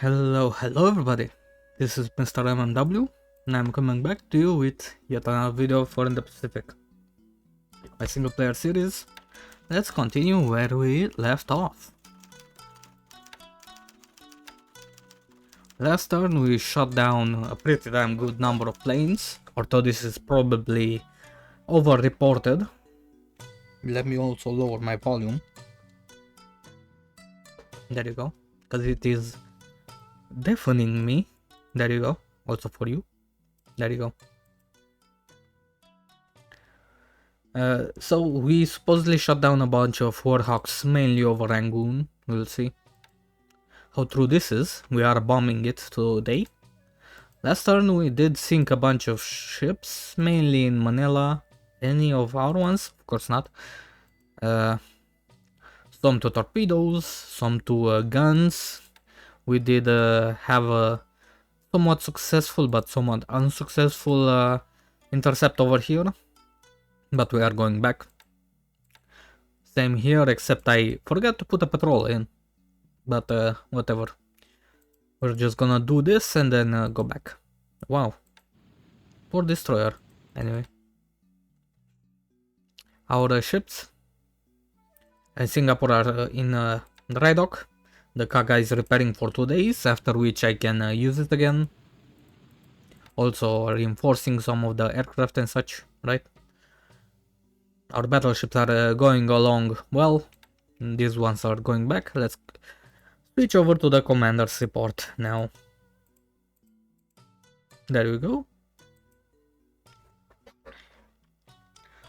Hello everybody, this is Mr. MMW and I'm coming back to you with yet another video for in the Pacific. My single player series. Let's continue where we left off. Last turn we shot down a pretty damn good number of planes, although this is probably over-reported. Let me also lower my volume. There you go, because it is deafening me. There you go, also for you. There you go. So we supposedly shot down a bunch of Warhawks, mainly over Rangoon. We'll see how true this is. We are bombing it today. Last turn we did sink a bunch of ships, mainly in Manila. Any of our ones? Of course not. Some to torpedoes, some to guns. We did have a somewhat successful but somewhat unsuccessful intercept over here. But we are going back. Same here, except I forgot to put a patrol in. But whatever. We're just gonna do this and then go back. Wow. Poor destroyer. Anyway. Our ships in Singapore are in dry dock. The Kaga is repairing for 2 days, after which I can use it again. Also reinforcing some of the aircraft and such, right? Our battleships are going along well. These ones are going back. Let's switch over to the commander's report now. There we go.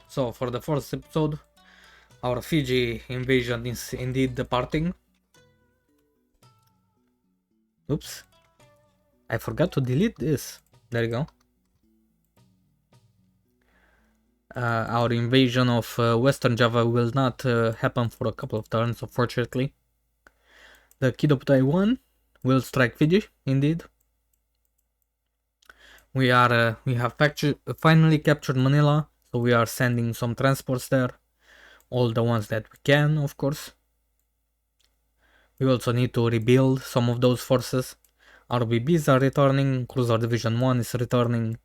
So for the first episode, our Fiji invasion is indeed departing. Oops. I forgot to delete this. There you go. Our invasion of Western Java will not happen for a couple of turns, unfortunately. The Kidoputai 1 will strike Fiji, indeed. We have finally captured Manila, so we are sending some transports there. All the ones that we can, of course. We also need to rebuild some of those forces. Our BBs are returning, Cruiser Division 1 is returning.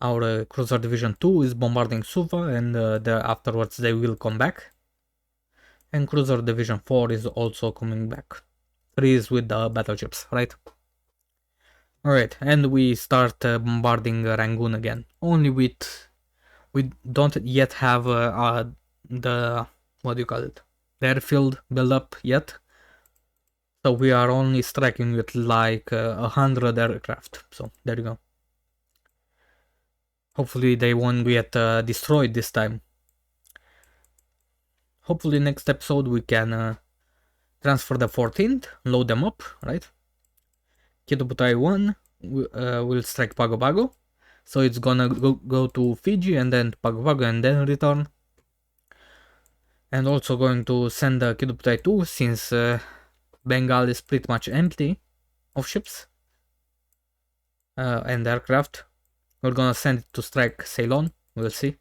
Our Cruiser Division 2 is bombarding Suva, and afterwards they will come back. And Cruiser Division 4 is also coming back. 3 is with the battleships, right? Alright, and we start bombarding Rangoon again. Only we don't yet have the, what do you call it? The airfield build up yet. So we are only striking with like 100 aircraft. So there you go. Hopefully they won't get destroyed this time. Hopefully next episode we can transfer the 14th, load them up, right? Kidoputai 1 will strike Pago Pago. So it's gonna go to Fiji and then to Pago Pago and then return. And also going to send the Kidoputai 2 since Bengal is pretty much empty of ships and aircraft. We're gonna send it to strike Ceylon, we'll see.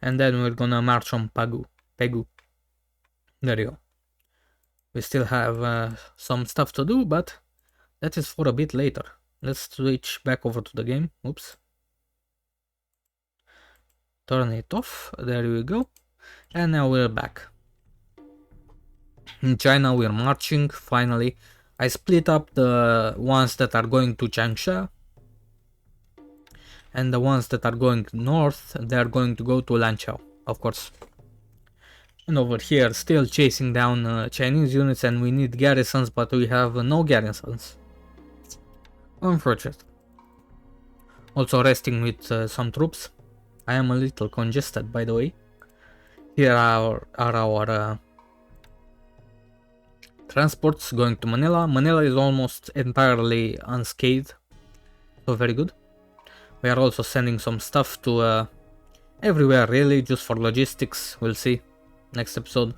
And then we're gonna march on Pegu. There you go. We still have some stuff to do, but that is for a bit later. Let's switch back over to the game. Oops. Turn it off. There we go. And now we're back. In China we're marching, finally. I split up the ones that are going to Changsha. And the ones that are going north, they are going to go to Lanqiao, of course. And over here, still chasing down Chinese units, and we need garrisons, but we have no garrisons. Unfortunate. Also resting with some troops. I am a little congested, by the way. Here are our transports going to Manila. Manila is almost entirely unscathed, so very good. We are also sending some stuff to everywhere, really, just for logistics. We'll see next episode.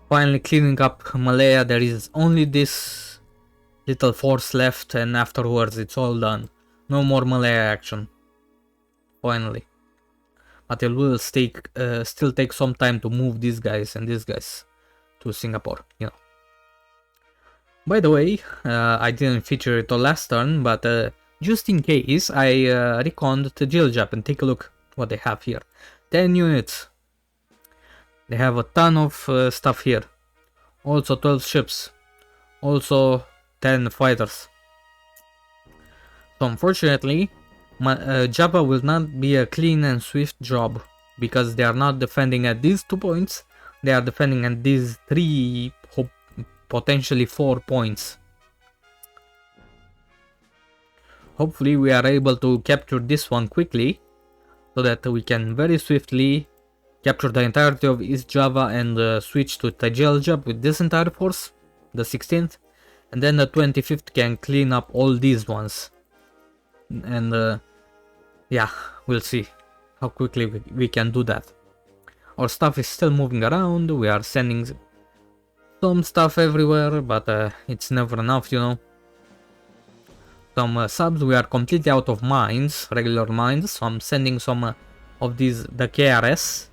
Finally cleaning up Malaya. There is only this little force left, and afterwards it's all done. No more Malaya action. Finally. But it will still take some time to move these guys and these guys to Singapore, you know. By the way, I didn't feature it on last turn, but just in case, I reconned the Jiljap and take a look what they have here. 10 units. They have a ton of stuff here. Also 12 ships. Also 10 fighters. So unfortunately, Java will not be a clean and swift job, because they are not defending at these 2 points, they are defending at these 3, potentially 4 points. Hopefully we are able to capture this one quickly, so that we can very swiftly capture the entirety of East Java and switch to Tajiljab with this entire force, the 16th, and then the 25th can clean up all these ones. And yeah, we'll see how quickly we can do that. Our stuff is still moving around, we are sending some stuff everywhere, but it's never enough, you know. Some subs, we are completely out of mines, regular mines, so I'm sending some of these, the KRS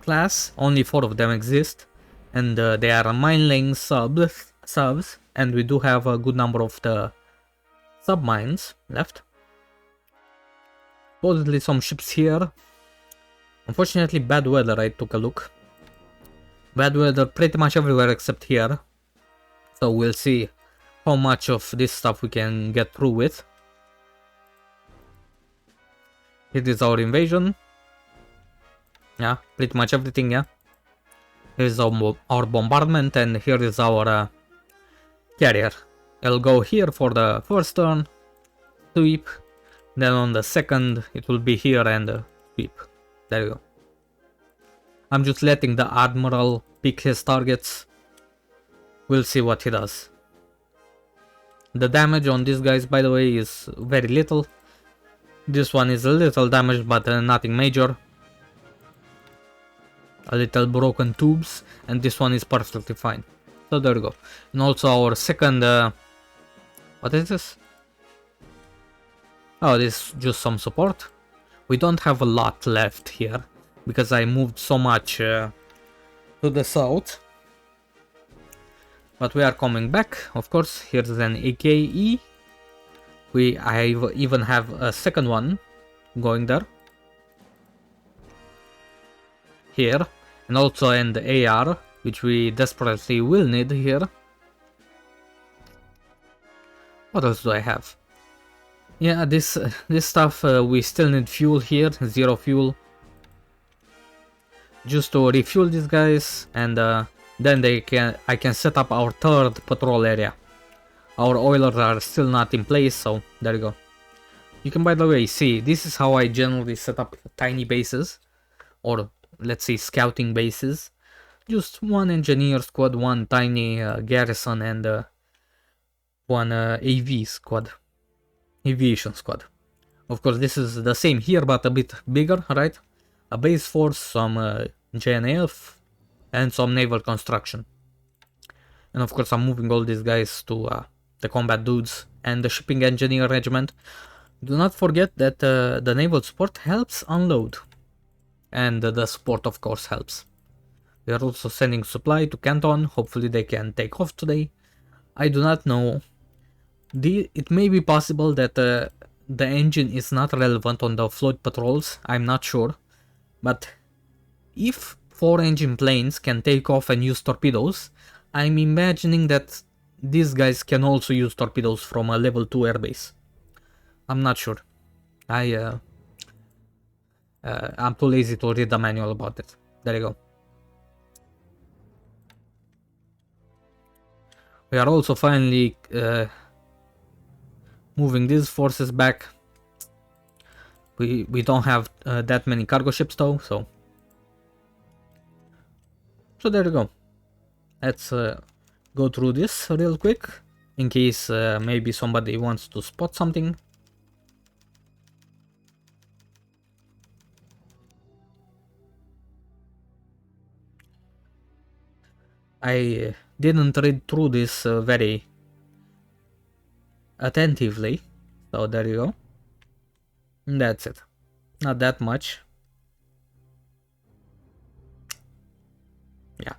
class, only 4 of them exist, and they are mine laying subs, and we do have a good number of the sub mines left. Supposedly some ships here. Unfortunately bad weather, I took a look. Bad weather pretty much everywhere except here. So we'll see how much of this stuff we can get through with. Here is our invasion. Yeah, pretty much everything, yeah. Here is our bombardment, and here is our carrier. I'll go here for the first turn, sweep. Then on the second, it will be here and sweep. There you go. I'm just letting the Admiral pick his targets. We'll see what he does. The damage on these guys, by the way, is very little. This one is a little damaged, but nothing major. A little broken tubes, and this one is perfectly fine. So there you go. And also our second... what is this? Oh, this is just some support. We don't have a lot left here, because I moved so much to the south. But we are coming back, of course. Here's an AKE. I even have a second one going there. Here. And also an AR, which we desperately will need here. What else do I have? Yeah, this stuff, we still need fuel here, 0 fuel. Just to refuel these guys, and then I can set up our third patrol area. Our oilers are still not in place, so there you go. You can, by the way, see, this is how I generally set up tiny bases, or let's say scouting bases. Just one engineer squad, one tiny garrison, and one AV squad. Aviation squad. Of course, this is the same here, but a bit bigger, right? A base force, some JNF, and some naval construction. And of course, I'm moving all these guys to the combat dudes and the shipping engineer regiment. Do not forget that the naval support helps unload. And the support, of course, helps. We are also sending supply to Canton. Hopefully they can take off today. I do not know. It may be possible that the engine is not relevant on the float patrols, I'm not sure. But if 4 engine planes can take off and use torpedoes, I'm imagining that these guys can also use torpedoes from a level 2 airbase. I'm not sure. I'm too lazy to read the manual about it. There you go. We are also finally moving these forces back. We don't have that many cargo ships though, so there you go. Let's go through this real quick, in case maybe somebody wants to spot something. I didn't read through this very attentively, so there you go. And that's it. Not that much. Yeah.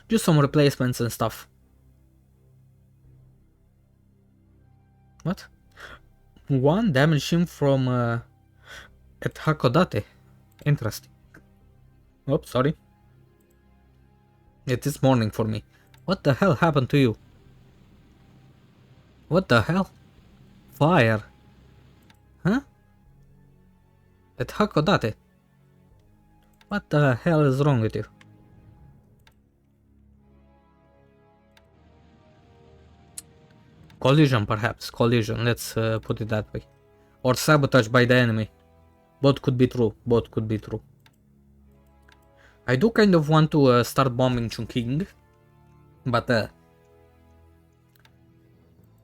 Just some replacements and stuff. What? One damage him from at Hakodate. Interesting. Oops, sorry. It is morning for me. What the hell happened to you? What the hell? Fire. Huh? At Hakodate. What the hell is wrong with you? Collision, perhaps. Collision, let's put it that way. Or sabotage by the enemy. Both could be true. Both could be true. I do kind of want to start bombing Chungking. But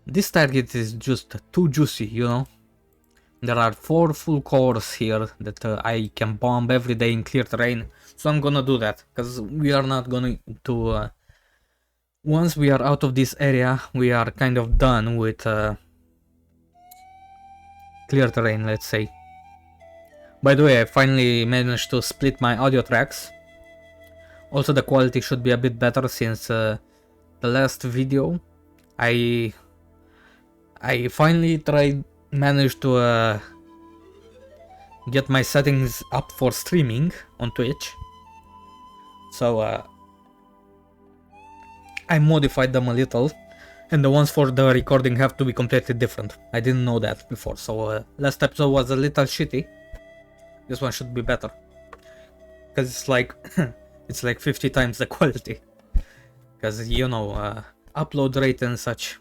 this target is just too juicy, you know? There are 4 full cores here that I can bomb every day in clear terrain. So I'm gonna do that. Because we are not going to... once we are out of this area, we are kind of done with clear terrain, let's say. By the way, I finally managed to split my audio tracks. Also, the quality should be a bit better since the last video I finally managed to get my settings up for streaming on Twitch. So I modified them a little, and the ones for the recording have to be completely different. I didn't know that before, so last episode was a little shitty. This one should be better, because it's like it's like 50 times the quality, because you know, upload rate and such.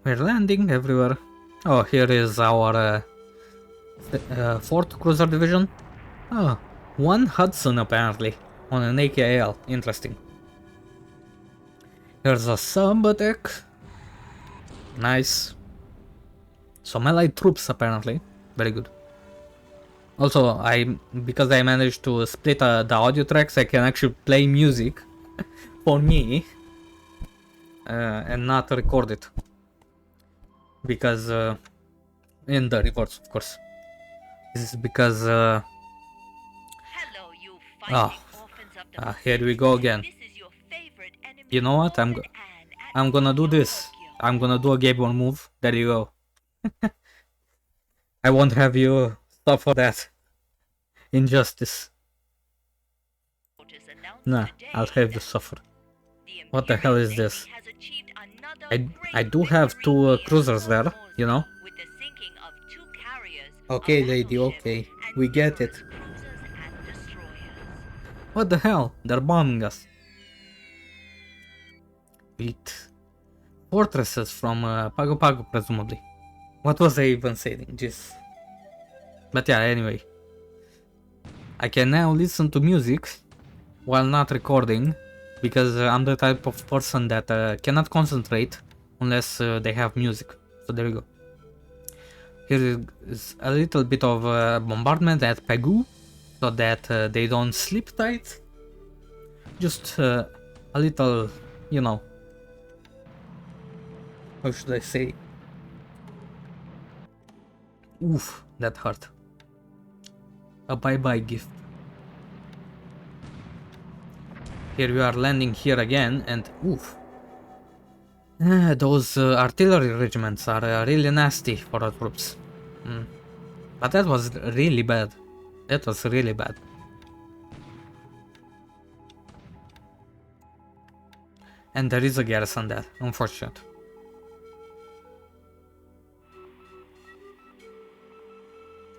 We're landing everywhere. Oh, here is our 4th Cruiser Division. Oh, 1 Hudson apparently on an AKL. Interesting. Here's a sub attack. Nice. Some allied troops apparently. Very good. Also, because I managed to split the audio tracks, I can actually play music for me and not record it. Because in the reverse, of course. This is because here we go again. You know what? I'm gonna do this. I'm gonna do a Gable move. There you go. I won't have you suffer that injustice. Nah, I'll have you suffer. What the hell is this? I do have 2 cruisers there, you know? Okay, lady, okay. We get it. What the hell? They're bombing us. Beat. Fortresses from Pago Pago, presumably. What was I even saying? Just. But yeah, anyway. I can now listen to music while not recording, because I'm the type of person that cannot concentrate unless they have music. So there you go. Here is a little bit of bombardment at Pegu, so that they don't sleep tight. Just a little, you know, how should I say? Oof, that hurt. A bye-bye gift. Here we are landing here again, and oof. Those artillery regiments are really nasty for our troops. But that was really bad. That was really bad. And there is a garrison there, unfortunate.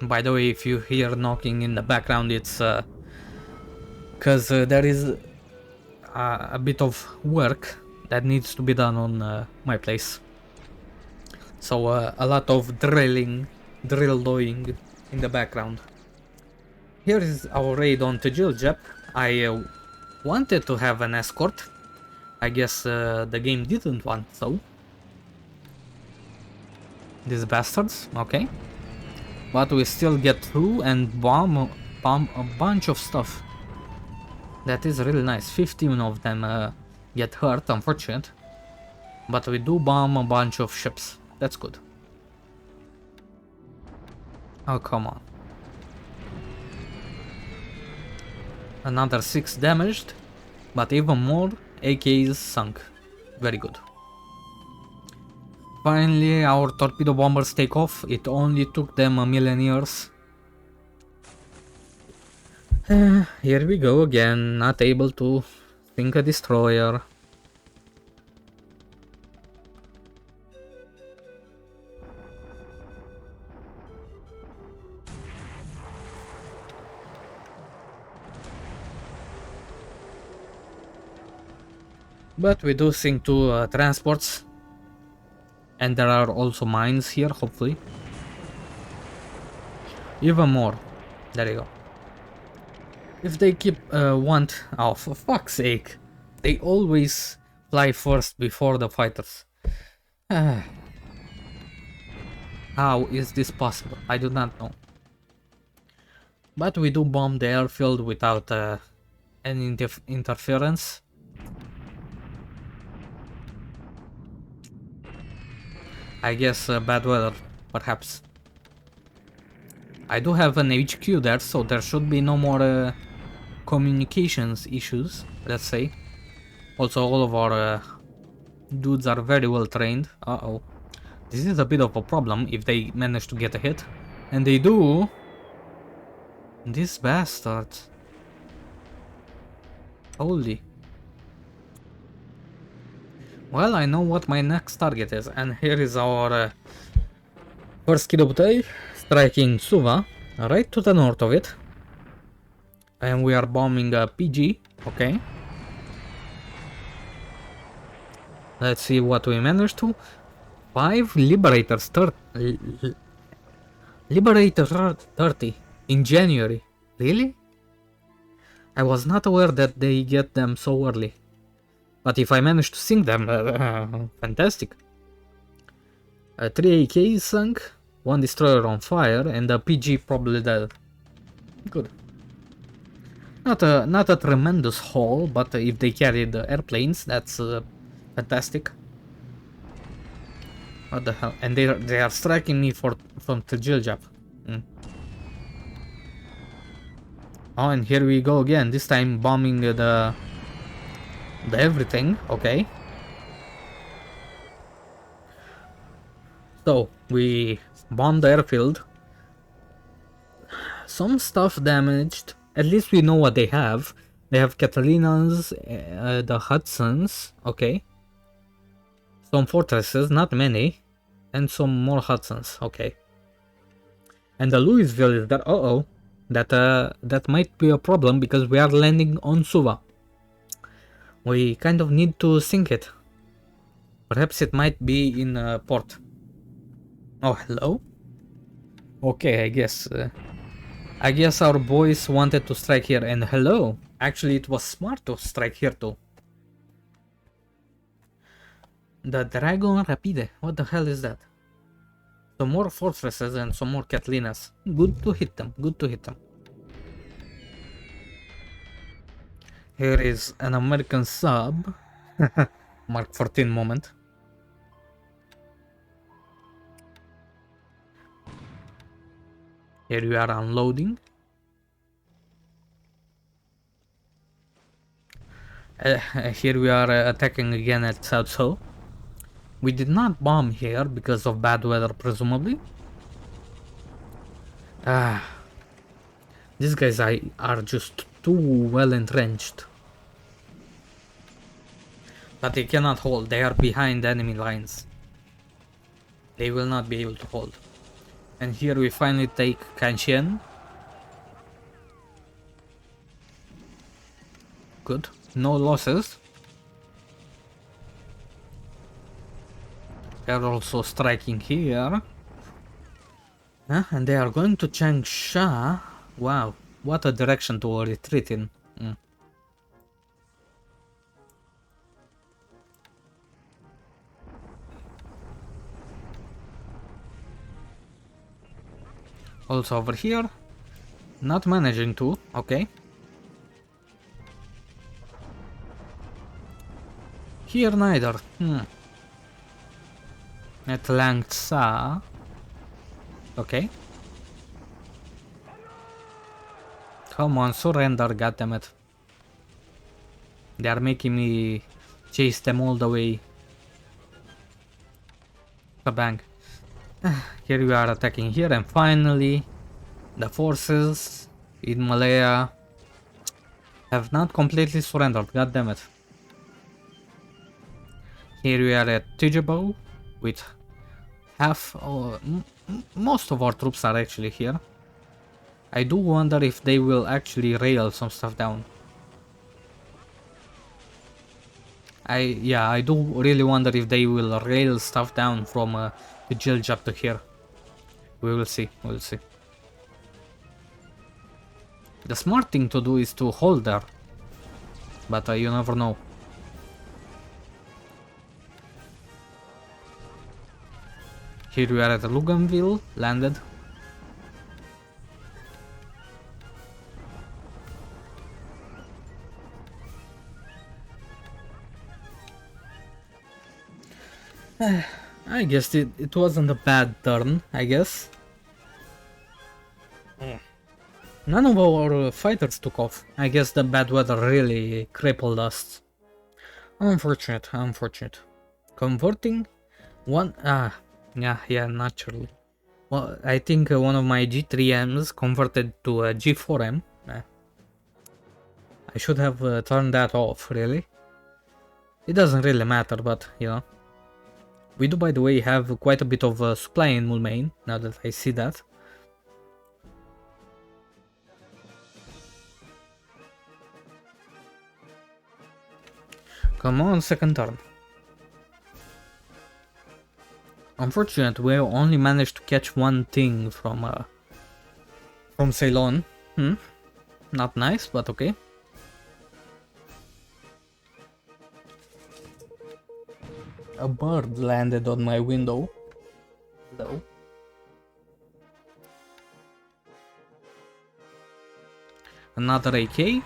By the way, if you hear knocking in the background, it's because there is a bit of work that needs to be done on my place. So a lot of drilling in the background. Here is our raid on Tejiljep. I wanted to have an escort. I guess the game didn't want so. These bastards, okay. But we still get through and bomb a bunch of stuff. That is really nice. 15 of them get hurt, unfortunate. But we do bomb a bunch of ships. That's good. Oh, come on. Another 6 damaged, but even more AKs sunk. Very good. Finally, our torpedo bombers take off. It only took them a million years. Here we go again, not able to sink a destroyer. But we do sink two transports. And there are also mines here, hopefully. Even more. There you go. If they keep oh, for fuck's sake. They always fly first before the fighters. How is this possible? I do not know. But we do bomb the airfield without any interference. I guess bad weather, perhaps. I do have an HQ there, so there should be no more communications issues, let's say. Also, all of our dudes are very well trained. Uh-oh. This is a bit of a problem if they manage to get a hit. And they do. These bastards. Holy. Well, I know what my next target is, and here is our first Kidobutei striking Suva, right to the north of it. And we are bombing Fiji, okay. Let's see what we managed to. 5 Liberators, Liberator 30 in January. Really? I was not aware that they get them so early. But if I manage to sink them, fantastic. 3 AKs sunk, 1 destroyer on fire, and a PG probably dead. Good. Not a tremendous haul, but if they carry the airplanes, that's fantastic. What the hell? And they are striking me from Tjiljab. Oh, and here we go again. This time bombing the everything. Okay. So we bombed the airfield. Some stuff damaged. At least we know what they have. They have Catalinas, the Hudsons. Okay. Some fortresses, not many. And some more Hudsons. Okay. And the Louisville is there. Uh-oh. That might be a problem because we are landing on Suva. We kind of need to sink it. Perhaps it might be in port. Oh, hello? Okay, I guess our boys wanted to strike here, and hello! Actually, it was smart to strike here too. The Dragon Rapide, what the hell is that? Some more fortresses and some more Catalinas. Good to hit them, good to hit them. Here is an American sub. Mark 14 moment. Here we are unloading. Here we are attacking again at South Seoul. We did not bomb here because of bad weather, presumably. These guys are just too well entrenched. But they cannot hold, they are behind enemy lines. They will not be able to hold. And here we finally take Kanxian. Good, no losses. They are also striking here. And they are going to Changsha. Wow, what a direction to retreat in. Also over here, not managing to, okay. Here neither, At Langsa, okay. Come on, surrender, goddammit. They are making me chase them all the way. Kabang. Here we are attacking here, and finally the forces in Malaya have not completely surrendered, goddammit. Here we are at Tijabo with half, most of our troops are actually here. I do wonder if they will actually rail some stuff down. I do really wonder if they will rail stuff down from the Jiljab to here. We will see, we'll see. The smart thing to do is to hold there, but you never know. Here we are at Luganville, landed. I guess it wasn't a bad turn, I guess. None of our fighters took off. I guess the bad weather really crippled us. Unfortunate, unfortunate. Converting one... yeah, naturally. Well, I think one of my G3Ms converted to a G4M. I should have turned that off, really. It doesn't really matter, but, you know. We do, by the way, have quite a bit of supply in Mulmain, now that I see that. Come on, second turn. Unfortunately, we only managed to catch one thing from Ceylon. Not nice, but okay. A bird landed on my window, though. Another AK.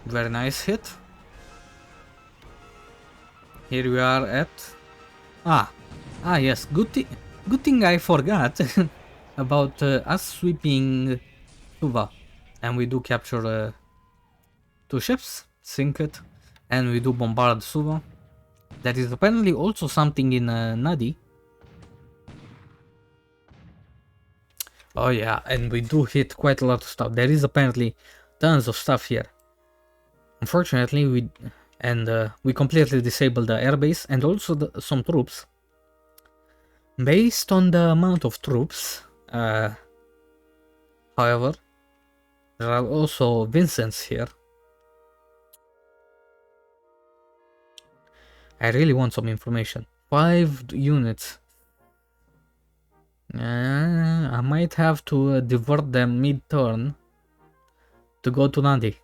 Very nice hit. Here we are at... yes, good thing I forgot about us sweeping Tuva. And we do capture 2 ships, sink it, and we do bombard Suva. That is apparently also something in Nadi. Oh yeah, and we do hit quite a lot of stuff. There is apparently tons of stuff here. Unfortunately, we completely disabled the airbase and also some troops. Based on the amount of troops, however, there are also Vincents here. I really want some information. 5 units. I might have to divert them mid-turn to go to Nadi.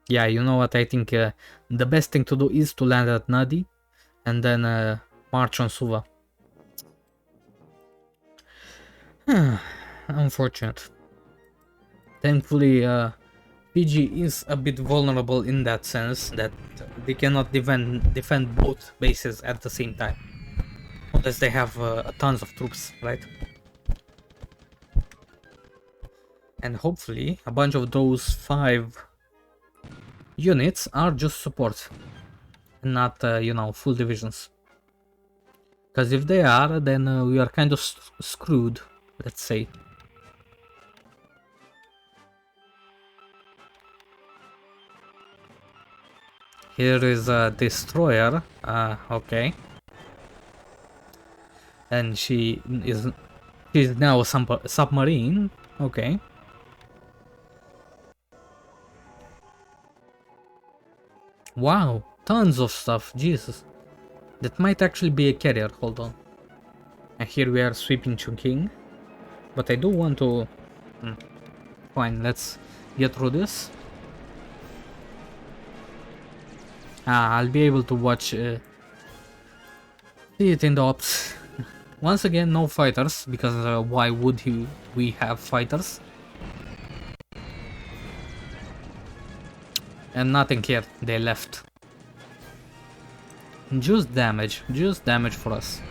Yeah, you know what, I think the best thing to do is to land at Nadi and then march on Suva. Unfortunate. Thankfully, Fiji is a bit vulnerable in that sense that they cannot defend both bases at the same time. Unless they have tons of troops, right? And hopefully a bunch of those 5 units are just support and not, you know, full divisions. Because if they are, then we are kind of screwed, let's say. Here is a destroyer, okay. And she's now a submarine, okay. Wow, tons of stuff, Jesus. That might actually be a carrier, hold on. And here we are sweeping Chungking. But I do want to... Fine, let's get through this. I'll be able to watch see it in the ops. Once again, no fighters, because why would we have fighters? And nothing here, they left. Just damage for us.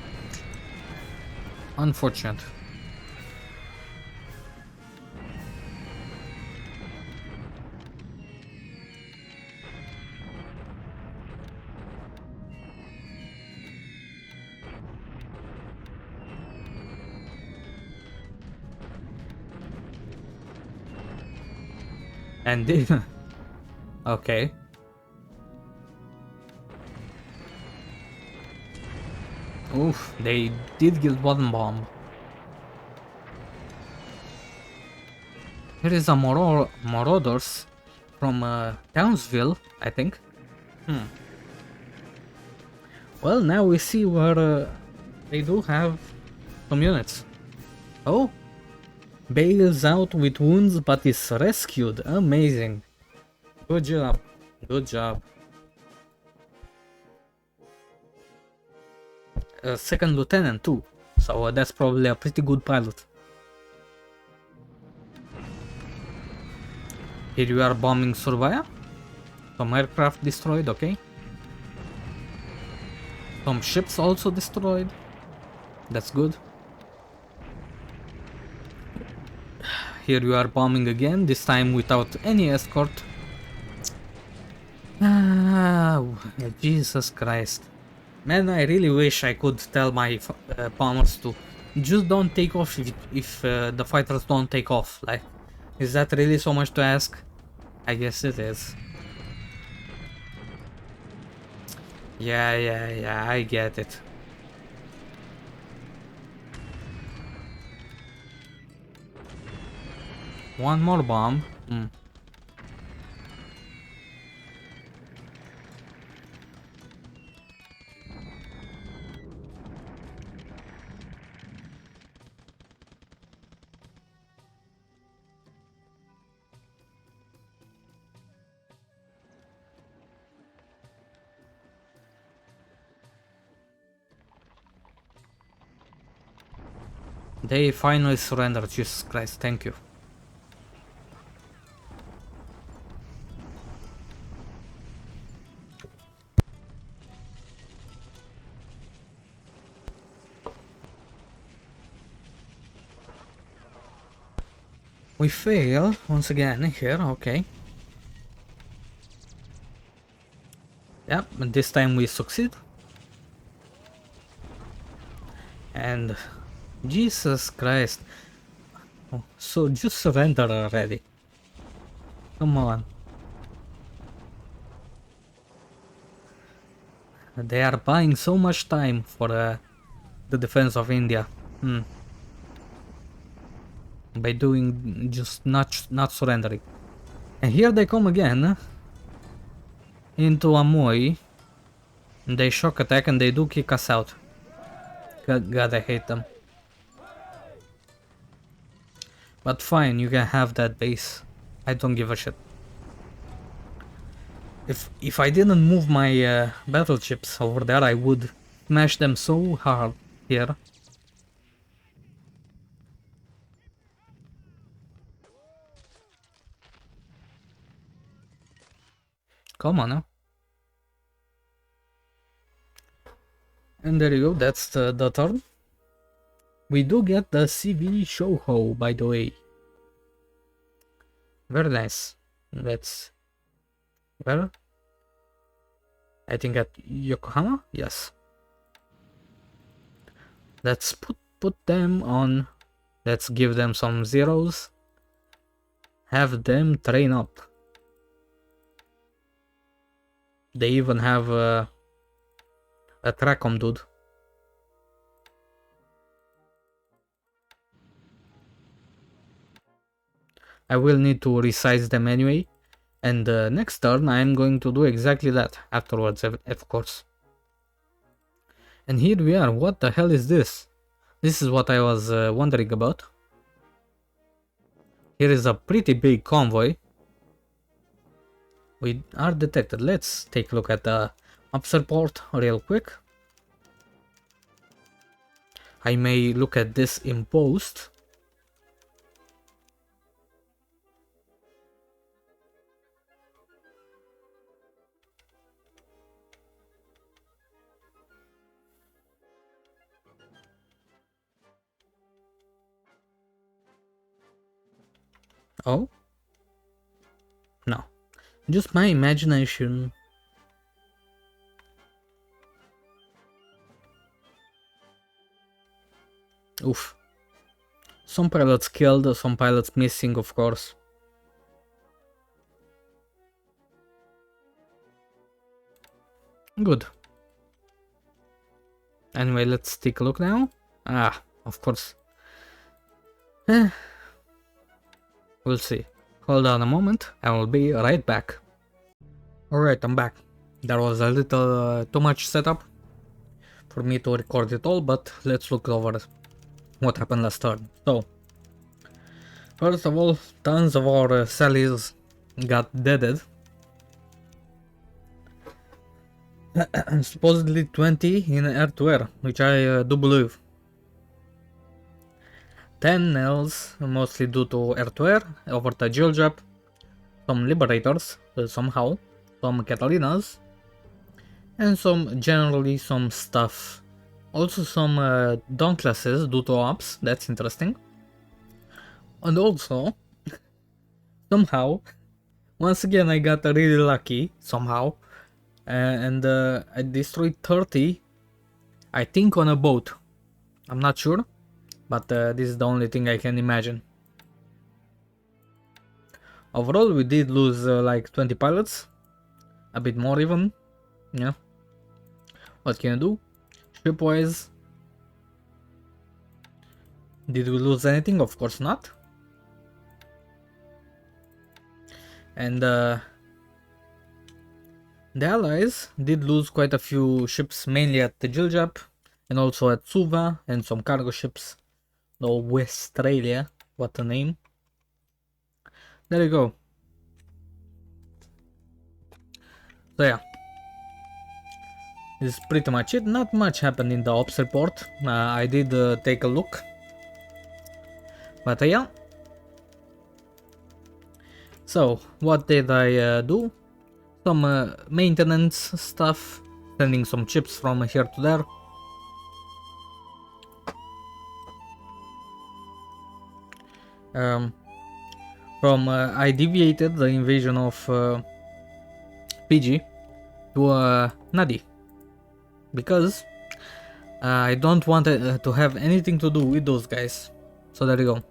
Unfortunate. And okay. Oof, they did get one bomb. Here is a Marauders from Townsville, I think. Well, now we see where they do have some units. Oh, bails out with wounds but is rescued. Amazing. Good job. Good job. Second lieutenant too, so that's probably a pretty good pilot. Here you are bombing Survaya. Some aircraft destroyed, okay. Some ships also destroyed. That's good. Here you are bombing again, this time without any escort. Ah, Jesus Christ. Man, I really wish I could tell my bombers to just don't take off if the fighters don't take off. Like, is that really so much to ask? I guess it is. Yeah, I get it. One more bomb. They finally surrendered, Jesus Christ, thank you. We fail once again here, okay. Yep, but this time we succeed. And Jesus Christ. Oh, so just surrender already. Come on. They are buying so much time for the defense of India. By doing just not surrendering. And here they come again into Amoy. They shock attack and they do kick us out. God, I hate them. But fine, you can have that base. I don't give a shit. If I didn't move my battleships over there, I would smash them so hard here. Come on now. And there you go, that's the turn. We do get the CV Shouho, by the way. Very nice. That's... Where? I think at Yokohama? Yes. Let's put them on. Let's give them some zeros. Have them train up. They even have a Tracom dude. I will need to resize them anyway. And next turn I am going to do exactly that afterwards, of course. And here we are. What the hell is this? This is what I was wondering about. Here is a pretty big convoy. We are detected. Let's take a look at the maps report real quick. I may look at this in post. Oh? No. Just my imagination. Oof. Some pilots killed, some pilots missing, of course. Good. Anyway, let's take a look now. Ah, of course. Eh, we'll see. Hold on a moment, I will be right back. Alright, I'm back. There was a little too much setup for me to record it all, but let's look over what happened last turn. So, first of all, tons of our sallies got deaded. Supposedly 20 in air-to-air, which I do believe. 10 nails, mostly due to air-to-air, over the Jiljap, some Liberators, somehow, some Catalinas, and generally some stuff. Also some Dauntlesses due to ops, that's interesting. And also, somehow, once again I got really lucky, somehow, and I destroyed 30, I think on a boat. I'm not sure, but this is the only thing I can imagine. Overall, we did lose like 20 pilots, a bit more even, yeah. What can you do? Shipwise, did we lose anything? Of course not. And the allies did lose quite a few ships, mainly at the Jiljap, and also at Suva, and some cargo ships. The Westralia, what a name. There you go. So yeah, this is pretty much it. Not much happened in the ops report. I did take a look, but yeah. So what did I do? Some maintenance stuff, sending some chips from here to there. I deviated the invasion of Fiji to Nadi, because I don't want to have anything to do with those guys. So there you go.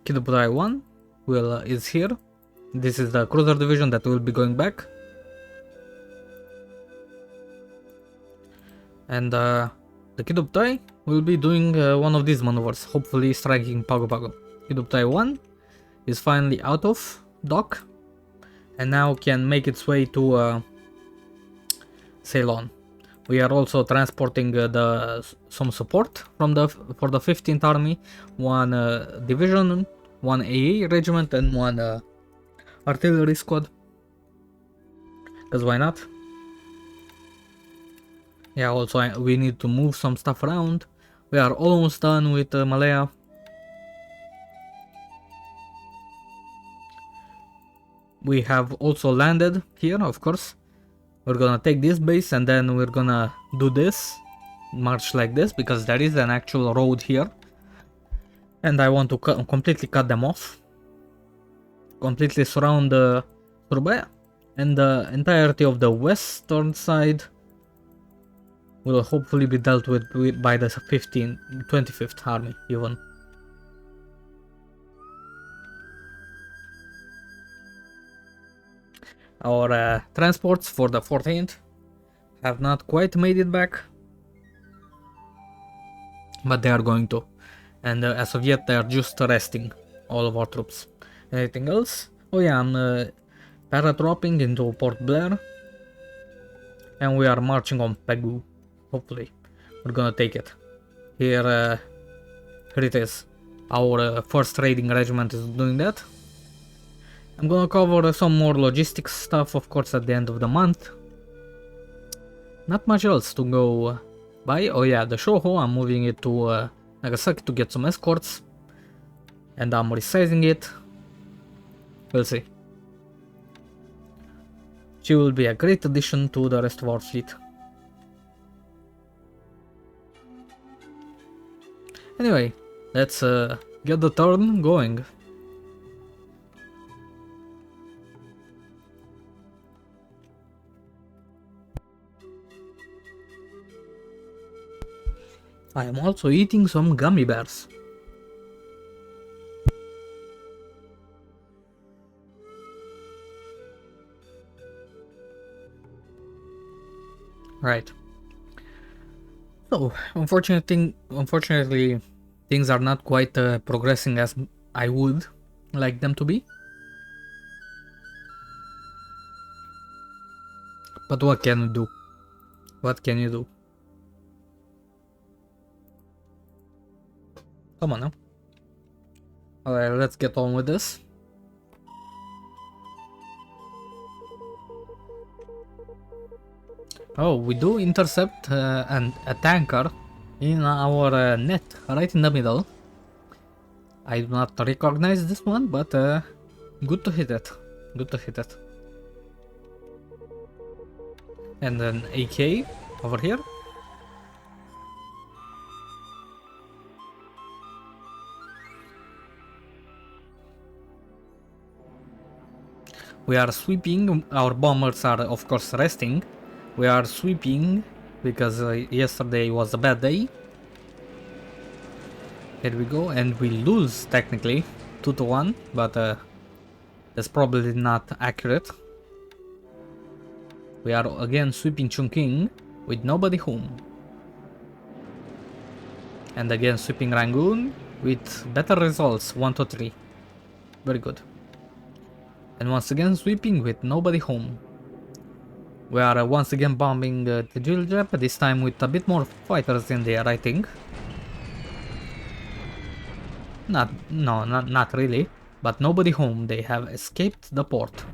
Kiduburai 1 is here. This is the cruiser division that will be going back. And the Kidubtai will be doing one of these maneuvers, hopefully striking Pago Pago. Kidubtai 1 is finally out of dock and now can make its way to Ceylon. We are also transporting some support from for the 15th Army, one division, one AA regiment, and one artillery squad. Because why not? Yeah, also we need to move some stuff around. We are almost done with Malaya. We have also landed here, of course. We're gonna take this base and then we're gonna do this, march like this, because there is an actual road here. And I want to completely cut them off. Completely surround Surabaya. And the entirety of the western side will hopefully be dealt with by the 25th Army even. Our transports for the 14th have not quite made it back, but they are going to. And as of yet, they are just resting, all of our troops. Anything else? Oh yeah, I'm paradropping into Port Blair, and we are marching on Pegu. Hopefully, we're gonna take it. Here it is. Our first raiding regiment is doing that. I'm gonna cover some more logistics stuff, of course, at the end of the month. Not much else to go by. Oh yeah, the Shoho, I'm moving it to Nagasaki to get some escorts. And I'm resizing it. We'll see. She will be a great addition to the rest of our fleet. Anyway, let's get the turn going. I am also eating some gummy bears. Right. So, unfortunately, things are not quite progressing as I would like them to be. But what can you do? What can you do? Come on now. Alright, let's get on with this. Oh, we do intercept a tanker in our net, right in the middle. I do not recognize this one, but good to hit it. Good to hit it. And an AK over here. We are sweeping. Our bombers are, of course, resting. We are sweeping because yesterday was a bad day. Here we go, and we lose technically 2-1, but that's probably not accurate. We are again sweeping Chungking with nobody home. And again sweeping Rangoon with better results, 1-3. Very good. And once again sweeping with nobody home. We are once again bombing the Jiljap, this time with a bit more fighters in there, I think. Not really. But nobody home, they have escaped the port.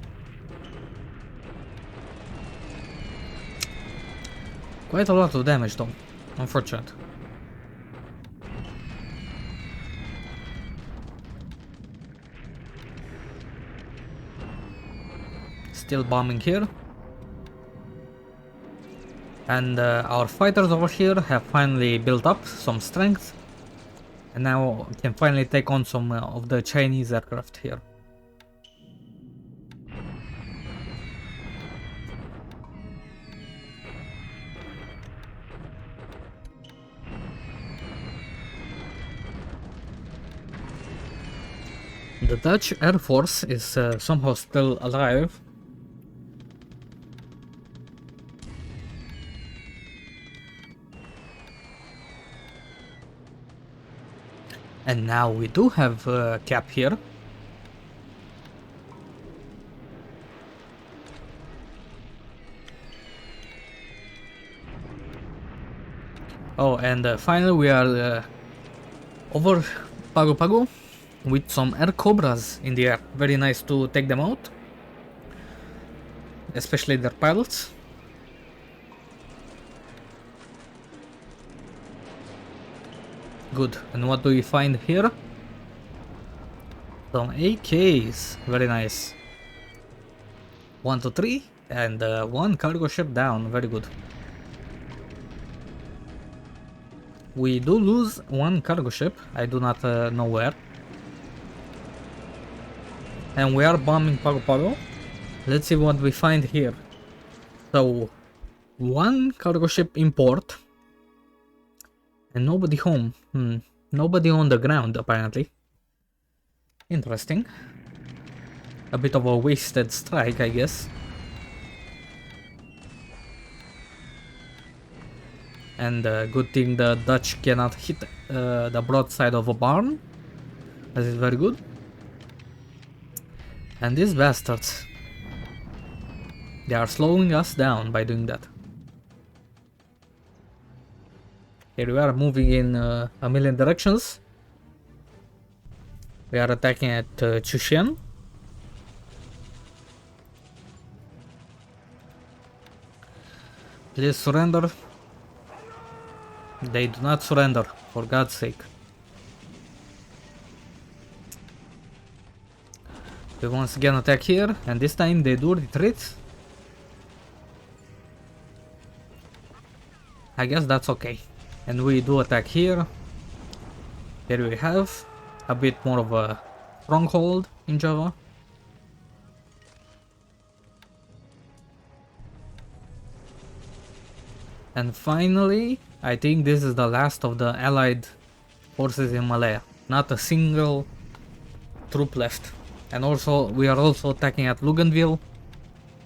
Quite a lot of damage though, unfortunate. Still bombing here. And our fighters over here have finally built up some strength. And now can finally take on some of the Chinese aircraft here. The Dutch Air Force is somehow still alive. And now we do have Cap here. Oh, and finally we are over Pago Pago with some air cobras in the air. Very nice to take them out, especially their pilots. Good. And what do we find here? Some AKs. Very nice. 1-3 and one cargo ship down. Very good. We do lose one cargo ship. I do not know where. And we are bombing Pago Pago. Let's see what we find here. So, one cargo ship in port. And nobody home. Nobody on the ground, apparently. Interesting. A bit of a wasted strike, I guess. And good thing the Dutch cannot hit the broadside of a barn. That is very good. And these bastards, they are slowing us down by doing that. Here we are moving in a million directions. We are attacking at Chushen. Please surrender. They do not surrender, for God's sake. We once again attack here, and this time they do retreat. I guess that's okay. And we do attack here. Here we have a bit more of a stronghold in Java. And finally, I think this is the last of the allied forces in Malaya. Not a single troop left. And also, we are also attacking at Luganville.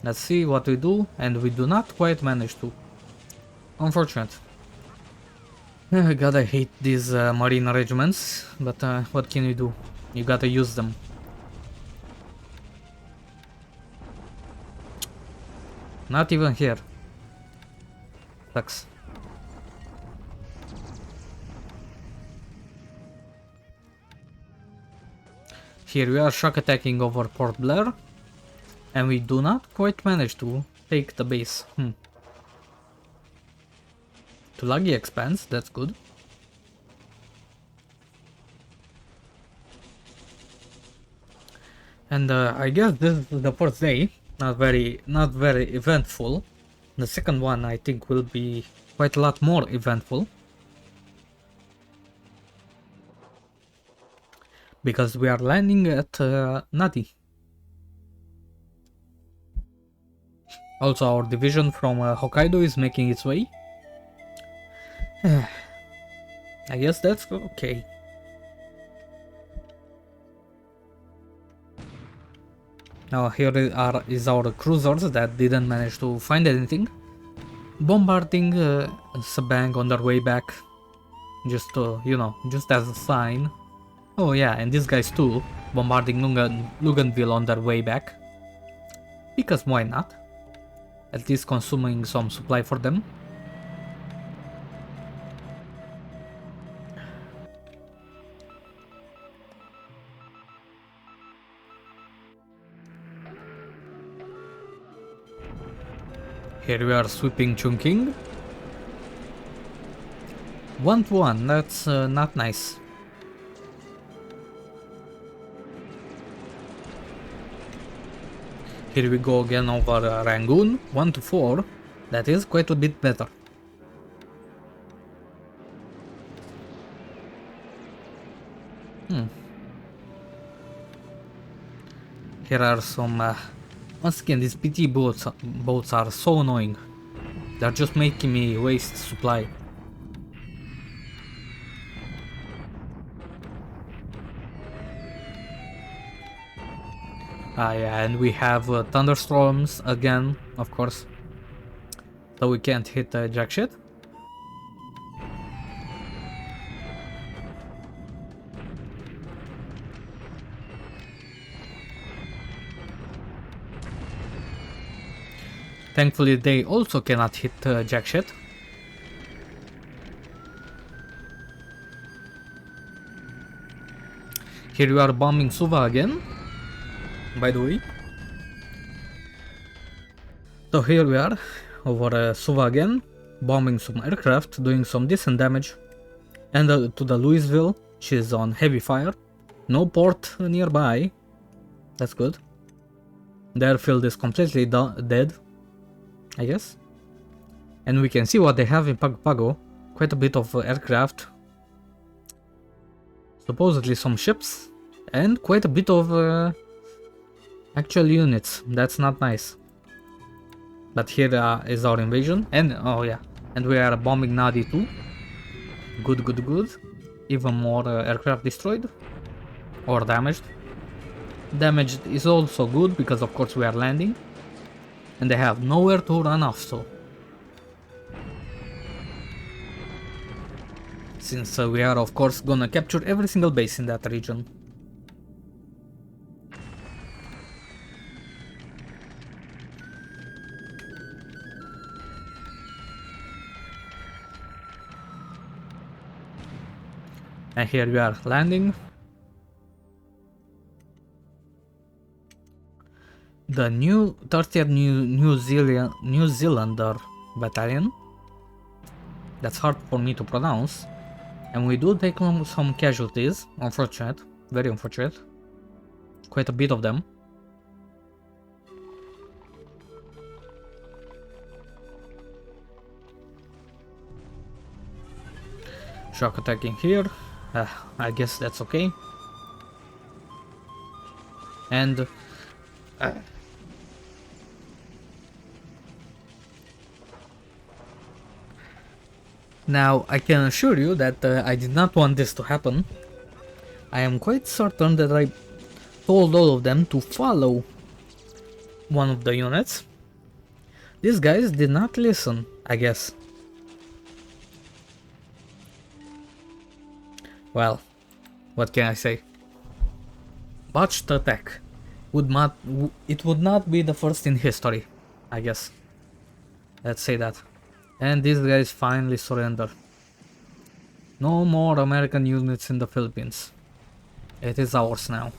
Let's see what we do, and we do not quite manage to. Unfortunate. God, I hate these marine regiments, but what can you do? You gotta use them. Not even here. Sucks. Here we are shock attacking over Port Blair, and we do not quite manage to take the base. Tulagi expands, that's good. And I guess this is the first day, not very eventful. The second one I think will be quite a lot more eventful. Because we are landing at Nadi. Also our division from Hokkaido is making its way. I guess that's okay. Now here is our cruisers that didn't manage to find anything. Bombarding Sabang on their way back. Just you know, just as a sign. Oh yeah, and these guys too, bombarding Luganville on their way back. Because why not? At least consuming some supply for them. Here we are sweeping Chungking. 1-1, that's not nice. Here we go again over Rangoon, 1-4, that is quite a bit better. Here are some, once again these PT boats are so annoying. They're just making me waste supply. Yeah, and we have thunderstorms again, of course. So we can't hit jack shit. Thankfully they also cannot hit jack shit. Here we are bombing Suva again, by the way. So here we are over Suva again, bombing some aircraft, doing some decent damage. And to the Louisville, she's on heavy fire. No port nearby, that's good. The airfield is completely dead, I guess. And we can see what they have in Pago Pago. Quite a bit of aircraft. Supposedly some ships. And quite a bit of actual units. That's not nice. But here is our invasion. And oh yeah. And we are bombing Nadi too. Good, good, good. Even more aircraft destroyed. Or damaged. Damaged is also good because of course we are landing. And they have nowhere to run off, so. Since we are of course gonna capture every single base in that region. And here we are landing. The new 30th New Zealander Battalion. That's hard for me to pronounce. And we do take some casualties. Unfortunate. Very unfortunate. Quite a bit of them. Shock attacking here. I guess that's okay. And now I can assure you that I did not want this to happen. I am quite certain that I told all of them to follow one of the units. These guys did not listen, I guess. Well, what can I say? Botched attack. It would not be the first in history, I guess. Let's say that. And these guys finally surrender. No more American units in the Philippines. It is ours now.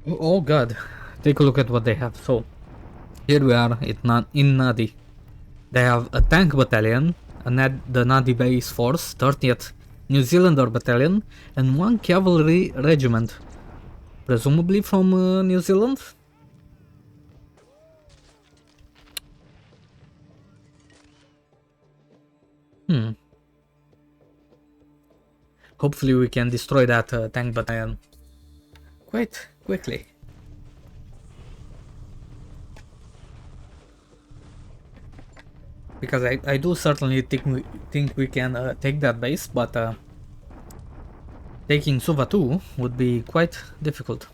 Oh god, take a look at what they have. So, here we are in Nadi. They have a tank battalion, the Nadi base force, 30th New Zealander battalion, and one cavalry regiment. Presumably from New Zealand? Hopefully we can destroy that tank battalion quite quickly. Because I do certainly think we can take that base, but taking Suva 2 would be quite difficult.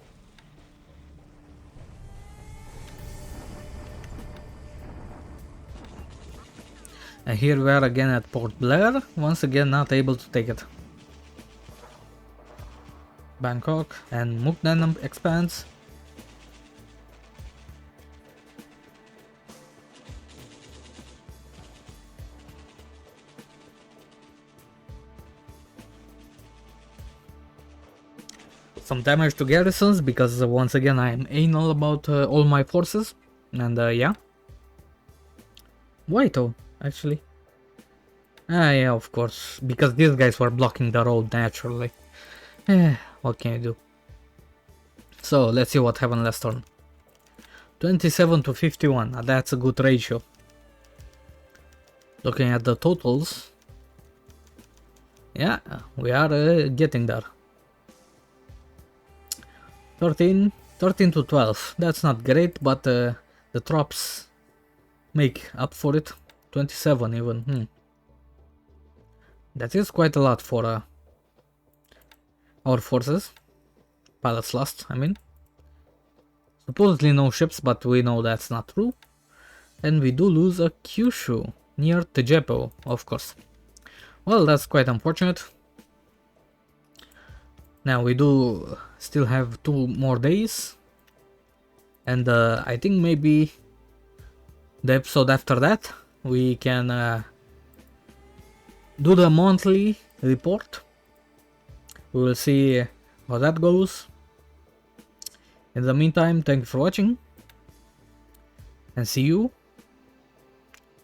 And here we are again at Port Blair, once again not able to take it. Bangkok and Mukden expands. Some damage to garrisons because once again I'm anal about all my forces, and yeah. Why though, actually? Ah yeah, of course, because these guys were blocking the road naturally. What can you do? So let's see what happened last turn. 27 to 51, that's a good ratio. Looking at the totals, yeah, we are getting there. 13 to 12, that's not great, but the troops make up for it. 27 even, That is quite a lot for our forces. Pilots lost, I mean. Supposedly no ships, but we know that's not true. And we do lose a Kyushu near Tejepo, of course. Well, that's quite unfortunate. Now we do still have 2 more days. And I think maybe the episode after that we can do the monthly report. We will see how that goes. In the meantime, thank you for watching, and see you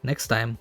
next time.